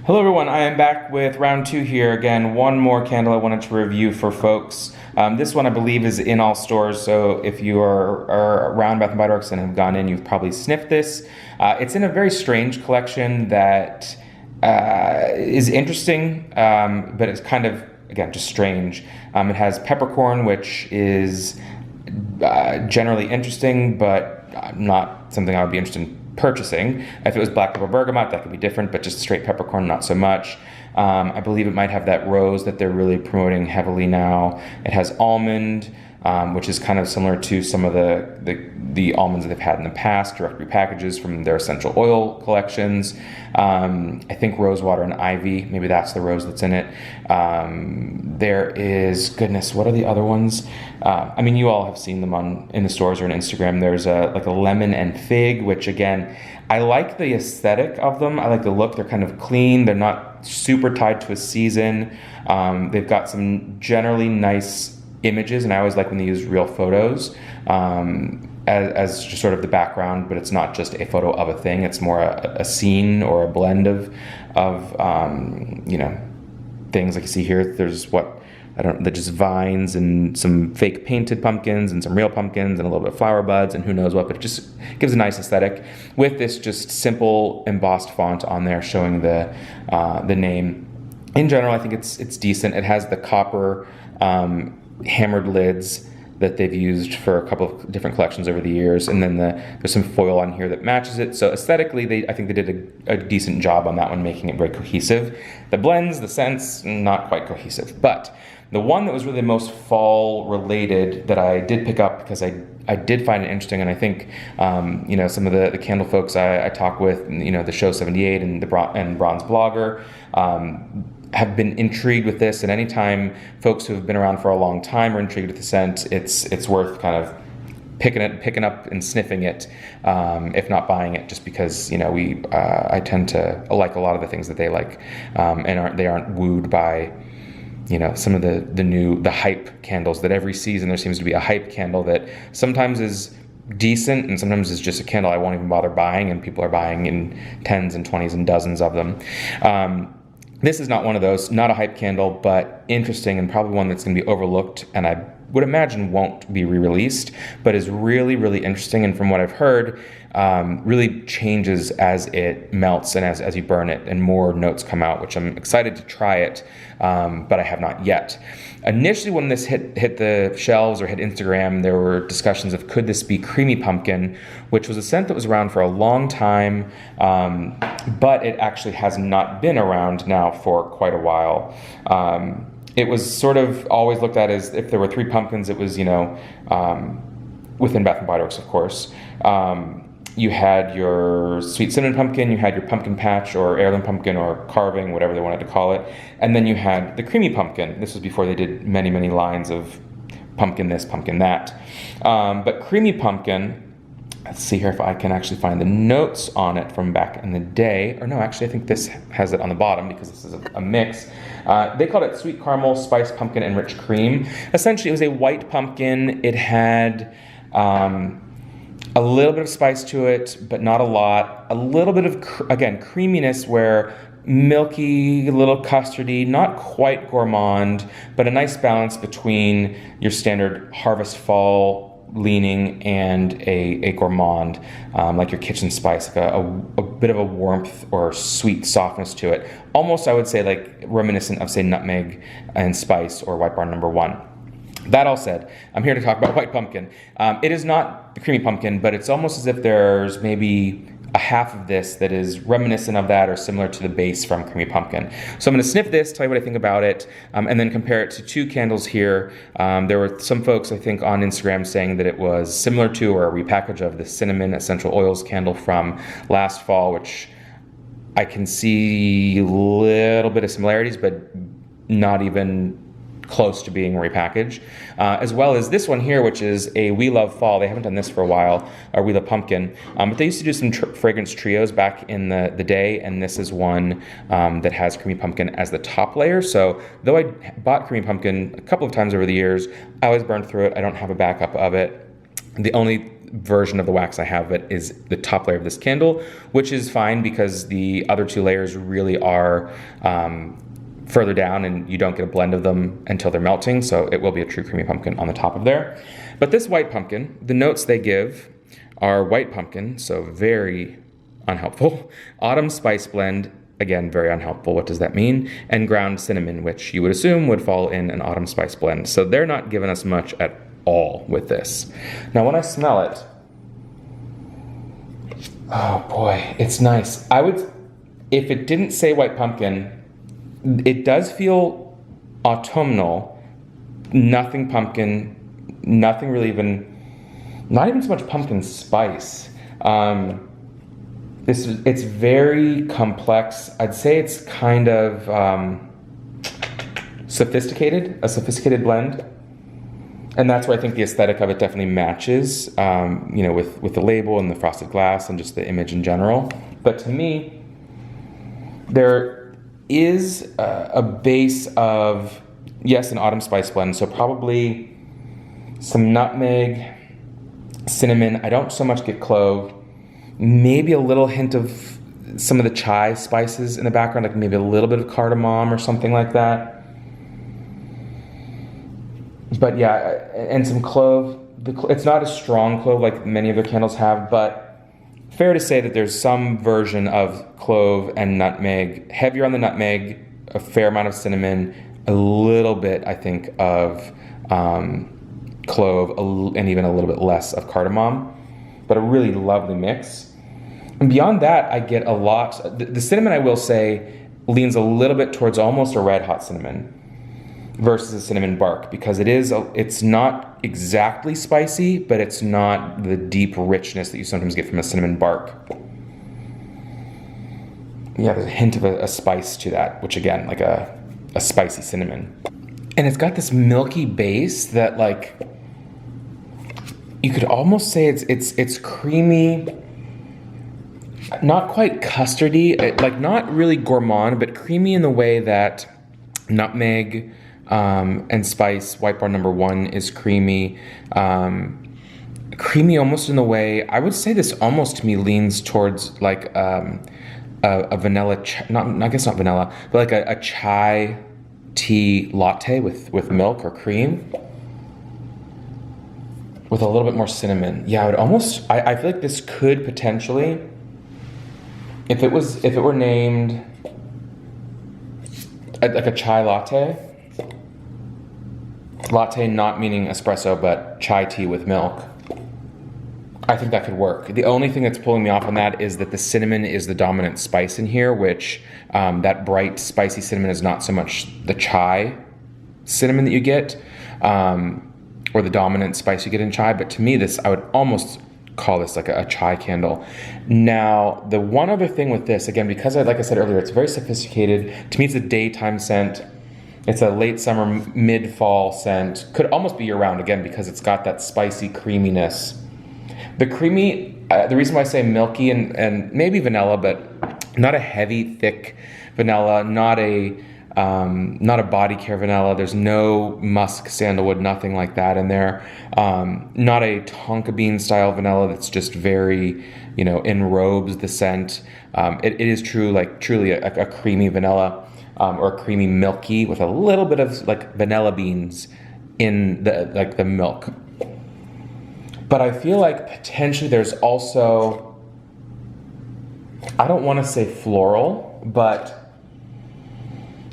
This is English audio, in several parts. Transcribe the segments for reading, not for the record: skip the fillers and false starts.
Hello everyone, I am back with round two here. Again, one more candle I wanted to review for folks. This one I believe is in all stores, so if you are around Bath & Body Works and have gone in, you've probably sniffed this. It's in a very strange collection that is interesting, but it's kind of, again, just strange. It has peppercorn, which is generally interesting, but not something I would be interested in purchasing. If it was black pepper bergamot, that could be different, but just straight peppercorn, not so much. I believe it might have that rose that they're really promoting heavily now. It has almond, which is kind of similar to some of the almonds that they've had in the past, direct repackages from their essential oil collections. I think rosewater and ivy, maybe that's the rose that's in it. There is, goodness, what are the other ones? I mean, you all have seen them in the stores or on Instagram. There's like a lemon and fig, which again, I like the aesthetic of them. I like the look. They're kind of clean. They're not super tied to a season. They've got some generally nice images, and I always like when they use real photos as just sort of the background, but it's not just a photo of a thing. It's more a scene or a blend of things like you see here. There's just vines and some fake painted pumpkins and some real pumpkins and a little bit of flower buds and who knows what, but it just gives a nice aesthetic with this just simple embossed font on there showing the name. In general, I think it's decent. It has the copper hammered lids that they've used for a couple of different collections over the years, and then there's some foil on here that matches it. So aesthetically, I think they did a decent job on that one, making it very cohesive. The blends, the scents, not quite cohesive. But the one that was really the most fall related that I did pick up because I did find it interesting, and I think some of the candle folks I talk with, the Show 78 and the Bronze Blogger, have been intrigued with this, and anytime folks who have been around for a long time are intrigued with the scent, it's worth kind of picking up and sniffing it, if not buying it, just because I tend to like a lot of the things that they like, and they aren't wooed by some of the hype candles that every season there seems to be a hype candle that sometimes is decent and sometimes is just a candle I won't even bother buying, and people are buying in 10s and 20s and dozens of them. This is not one of those, not a hype candle, but interesting and probably one that's going to be overlooked, and I would imagine won't be re-released, but is really, really interesting, and from what I've heard, really changes as it melts and as you burn it, and more notes come out, which I'm excited to try it, but I have not yet. Initially, when this hit the shelves or hit Instagram, there were discussions of could this be creamy pumpkin, which was a scent that was around for a long time, but it actually has not been around now for quite a while. It was sort of always looked at as if there were three pumpkins, it was, within Bath & Body Works, of course. You had your sweet cinnamon pumpkin, you had your pumpkin patch or heirloom pumpkin or carving, whatever they wanted to call it, and then you had the creamy pumpkin. This was before they did many, many lines of pumpkin this, pumpkin that. But creamy pumpkin, let's see here if I can actually find the notes on it from back in the day. Or no, actually I think this has it on the bottom because this is a mix. They called it sweet caramel, spiced pumpkin, and rich cream. Essentially, it was a white pumpkin. It had a little bit of spice to it, but not a lot. A little bit of, again, creaminess where milky, a little custardy, not quite gourmand, but a nice balance between your standard harvest fall leaning and a gourmand, like your kitchen spice, like a bit of a warmth or sweet softness to it. Almost, I would say, like reminiscent of, say, nutmeg and spice or White Barn No. 1. That all said, I'm here to talk about white pumpkin. It is not the creamy pumpkin, but it's almost as if there's maybe a half of this that is reminiscent of that or similar to the base from creamy pumpkin. So I'm going to sniff this, tell you what I think about it, and then compare it to two candles here. There were some folks, I think, on Instagram saying that it was similar to or a repackage of the cinnamon essential oils candle from last fall, which I can see a little bit of similarities, but not even close to being repackaged, as well as this one here, which is a We Love Fall. They haven't done this for a while, or We Love Pumpkin, but they used to do some fragrance trios back in the day, and this is one that has creamy pumpkin as the top layer. So though I bought creamy pumpkin a couple of times over the years, I always burned through it. I don't have a backup of it. The only version of the wax I have of it is the top layer of this candle, which is fine because the other two layers really are further down and you don't get a blend of them until they're melting, so it will be a true creamy pumpkin on the top of there. But this white pumpkin, the notes they give are white pumpkin, so very unhelpful. Autumn spice blend, again, very unhelpful. What does that mean? And ground cinnamon, which you would assume would fall in an autumn spice blend. So they're not giving us much at all with this. Now when I smell it, oh boy, it's nice. If it didn't say white pumpkin, it does feel autumnal, nothing pumpkin, nothing really not even so much pumpkin spice. It's very complex. I'd say it's kind of sophisticated, a sophisticated blend. And that's where I think the aesthetic of it definitely matches, with the label and the frosted glass and just the image in general. But to me, there is a base of, yes, an autumn spice blend. So probably some nutmeg, cinnamon. I don't so much get clove. Maybe a little hint of some of the chai spices in the background, like maybe a little bit of cardamom or something like that. But yeah, and some clove. It's not a strong clove like many other candles have, but fair to say that there's some version of clove and nutmeg, heavier on the nutmeg, a fair amount of cinnamon, a little bit, I think, of clove, and even a little bit less of cardamom, but a really lovely mix. And beyond that, I get a lot. The cinnamon, I will say, leans a little bit towards almost a red hot cinnamon versus a cinnamon bark, because it's not exactly spicy, but it's not the deep richness that you sometimes get from a cinnamon bark. Yeah, there's a hint of a spice to that, which again, like a spicy cinnamon. And it's got this milky base that, like, you could almost say it's creamy, not quite custardy, like not really gourmand, but creamy in the way that nutmeg and spice, White Barn number 1 is creamy. Creamy almost in the way, I would say this almost to me leans towards like a vanilla, I guess not vanilla, but like a chai tea latte with milk or cream with a little bit more cinnamon. Yeah, I feel like this could potentially, if it were named like a chai latte not meaning espresso, but chai tea with milk, I think that could work. The only thing that's pulling me off on that is that the cinnamon is the dominant spice in here, which that bright, spicy cinnamon is not so much the chai cinnamon that you get, or the dominant spice you get in chai, but to me, I would almost call this like a chai candle. Now, the one other thing with this, again, because like I said earlier, it's very sophisticated. To me, it's a daytime scent. It's a late summer, mid-fall scent. Could almost be year-round, again, because it's got that spicy creaminess. The creamy, the reason why I say milky and maybe vanilla, but not a heavy, thick vanilla, not a body care vanilla. There's no musk, sandalwood, nothing like that in there. Not a tonka bean style vanilla that's just very, enrobes the scent. It is truly a creamy vanilla. Or creamy milky with a little bit of like vanilla beans in the milk. But I feel like potentially there's also, I don't want to say floral, but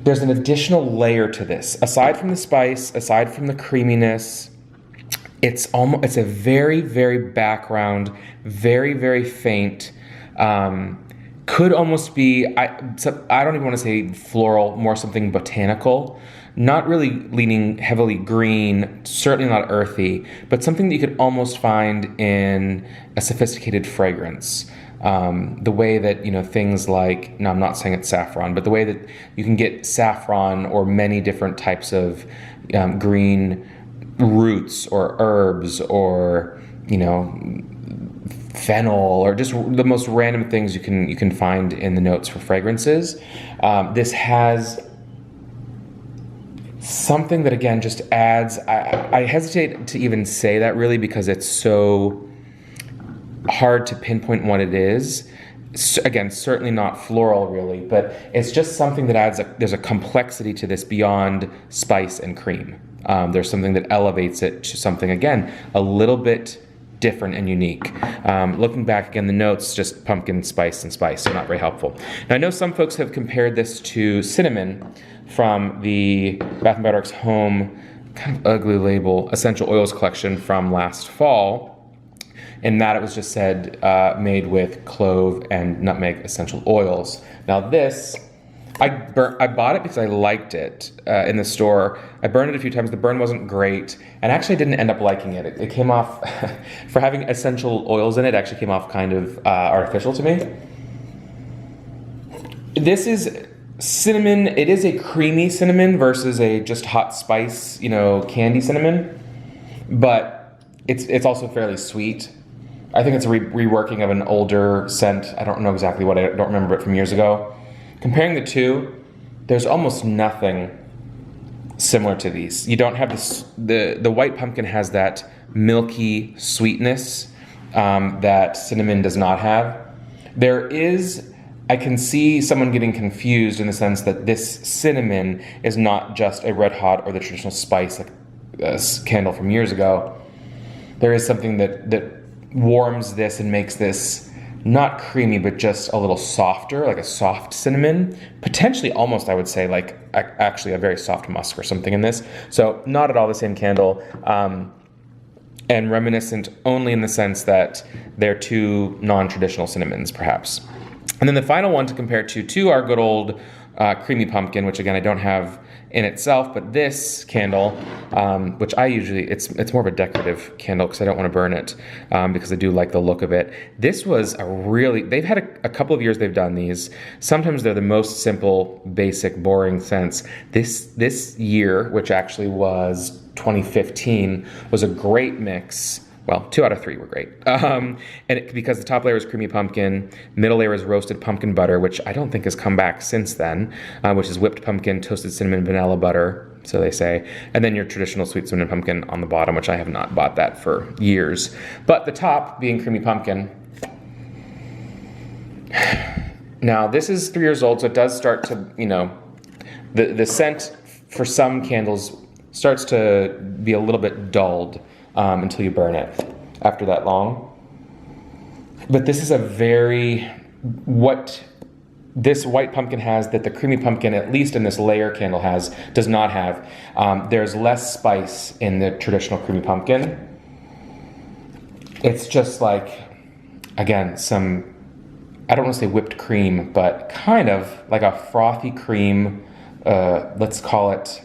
there's an additional layer to this. Aside from the spice, aside from the creaminess, it's a very, very background, very, very faint, could almost be, I don't even want to say floral, more something botanical, not really leaning heavily green, certainly not earthy, but something that you could almost find in a sophisticated fragrance. The way that, things like, no, I'm not saying it's saffron, but the way that you can get saffron or many different types of green roots or herbs or, fennel or just the most random things you can find in the notes for fragrances. This has something that, again, just adds, I hesitate to even say that really because it's so hard to pinpoint what it is. Again, certainly not floral really, but it's just something that adds, there's a complexity to this beyond spice and cream. There's something that elevates it to something, again, a little bit different and unique. Looking back again, the notes, just pumpkin, spice, and spice, so not very helpful. Now I know some folks have compared this to cinnamon from the Bath & Body Works Home, kind of ugly label, Essential Oils collection from last fall, in that it was just said made with clove and nutmeg essential oils. Now this, I bought it because I liked it in the store. I burned it a few times. The burn wasn't great, and actually I didn't end up liking it. It came off, for having essential oils in it, actually came off kind of artificial to me. This is cinnamon. It is a creamy cinnamon versus a just hot spice, candy cinnamon, but it's also fairly sweet. I think it's a reworking of an older scent. I don't know exactly what, I don't remember it from years ago. Comparing the two, there's almost nothing similar to these. You don't have this, the white pumpkin has that milky sweetness that cinnamon does not have. There is, I can see someone getting confused in the sense that this cinnamon is not just a red hot or the traditional spice like a candle from years ago. There is something that warms this and makes this not creamy, but just a little softer, like a soft cinnamon. Potentially almost, I would say, like actually a very soft musk or something in this. So not at all the same candle, and reminiscent only in the sense that they're two non-traditional cinnamons, perhaps. And then the final one to compare to our good old creamy pumpkin, which again I don't have in itself, but this candle, which I usually, it's more of a decorative candle because I don't want to burn it, because I do like the look of it. This was a really, they've had a couple of years they've done these. Sometimes they're the most simple, basic, boring scents. This year, which actually was 2015, was a great mix. Well, 2 out of 3 were great. Because the top layer is creamy pumpkin, middle layer is roasted pumpkin butter, which I don't think has come back since then, which is whipped pumpkin, toasted cinnamon, vanilla butter, so they say. And then your traditional sweet cinnamon pumpkin on the bottom, which I have not bought that for years. But the top being creamy pumpkin. Now, this is 3 years old, so it does start to, the scent for some candles starts to be a little bit dulled. Until you burn it after that long. But this is what this white pumpkin has that the creamy pumpkin, at least in this layer candle does not have. There's less spice in the traditional creamy pumpkin. It's just like, again, I don't want to say whipped cream, but kind of like a frothy cream, let's call it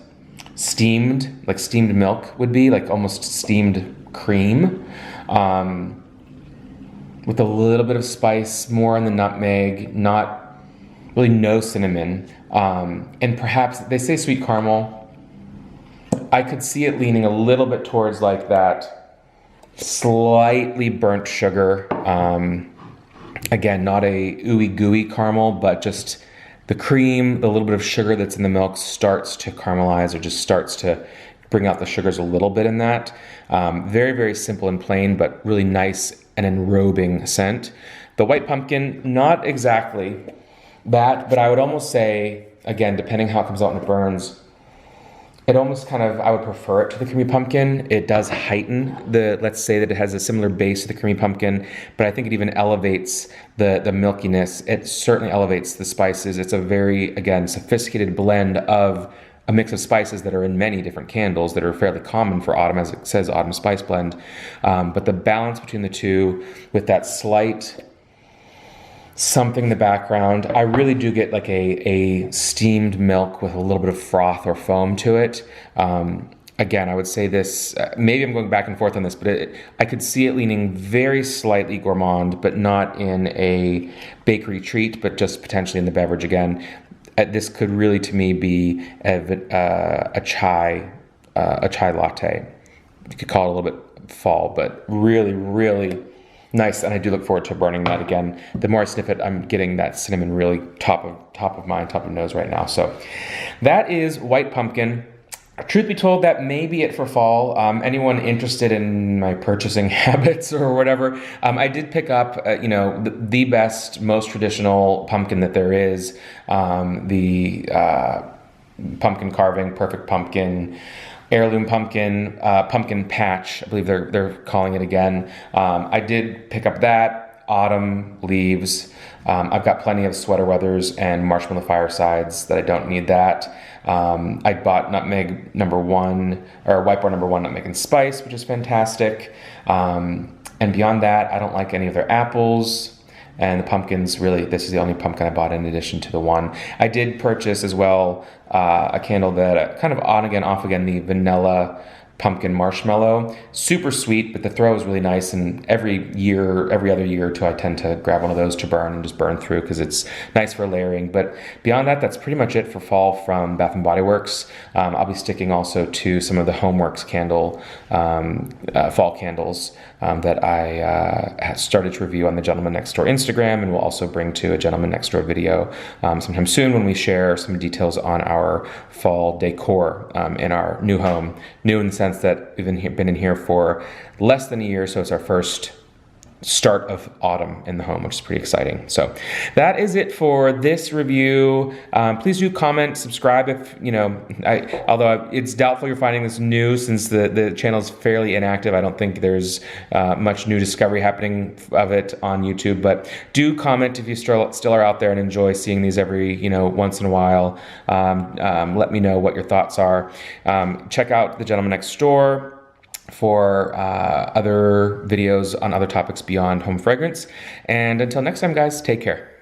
steamed, like steamed milk would be, like almost steamed cream, with a little bit of spice, more on the nutmeg, not really no cinnamon, and perhaps they say sweet caramel. I could see it leaning a little bit towards like that slightly burnt sugar. Again, not a ooey gooey caramel, but just the cream, the little bit of sugar that's in the milk starts to caramelize or just starts to bring out the sugars a little bit in that. Very, very simple and plain, but really nice and enrobing scent. The white pumpkin, not exactly that, but I would almost say, again, depending how it comes out and it burns, it almost kind of, I would prefer it to the creamy pumpkin. It does heighten let's say that it has a similar base to the creamy pumpkin, but I think it even elevates the milkiness. It certainly elevates the spices. It's a very, again, sophisticated blend of a mix of spices that are in many different candles that are fairly common for autumn, as it says, autumn spice blend. But the balance between the two with that slight something in the background, I really do get like a steamed milk with a little bit of froth or foam to it. Again, I would say this, maybe I'm going back and forth on this, but I could see it leaning very slightly gourmand, but not in a bakery treat, but just potentially in the beverage again. This could really, to me, be a chai latte. You could call it a little bit fall, but really, really nice. And I do look forward to burning that again. The more I sniff it, I'm getting that cinnamon really top of mind, top of nose right now. So that is white pumpkin. Truth be told, that may be it for fall. Anyone interested in my purchasing habits or whatever, I did pick up, the best, most traditional pumpkin that there is, the pumpkin carving, perfect pumpkin, heirloom pumpkin, pumpkin patch. I believe they're calling it again. I did pick up that, autumn leaves. I've got plenty of sweater weathers and marshmallow firesides that I don't need that. I bought nutmeg #1, or whiteboard #1 nutmeg and spice, which is fantastic. And beyond that, I don't like any of their apples. And the pumpkins, really, this is the only pumpkin I bought in addition to the one. I did purchase as well a candle that kind of on again, off again, the vanilla pumpkin marshmallow. Super sweet, but the throw is really nice. And every other year or two, I tend to grab one of those to burn and just burn through because it's nice for layering. But beyond that, that's pretty much it for fall from Bath & Body Works. I'll be sticking also to some of the Homeworks candle, fall candles that I started to review on the Gentleman Next Door Instagram, and we'll also bring to a Gentleman Next Door video sometime soon when we share some details on our fall decor in our new home. New in the sense that we've been in here for less than a year, so it's our first start of autumn in the home, which is pretty exciting. So that is it for this review. Please do comment, subscribe if, although it's doubtful you're finding this new since the channel is fairly inactive. I don't think there's much new discovery happening of it on YouTube, but do comment if you still are out there and enjoy seeing these every, once in a while. Let me know what your thoughts are. Check out the Gentleman Next Door for other videos on other topics beyond home fragrance. And until next time, guys, take care.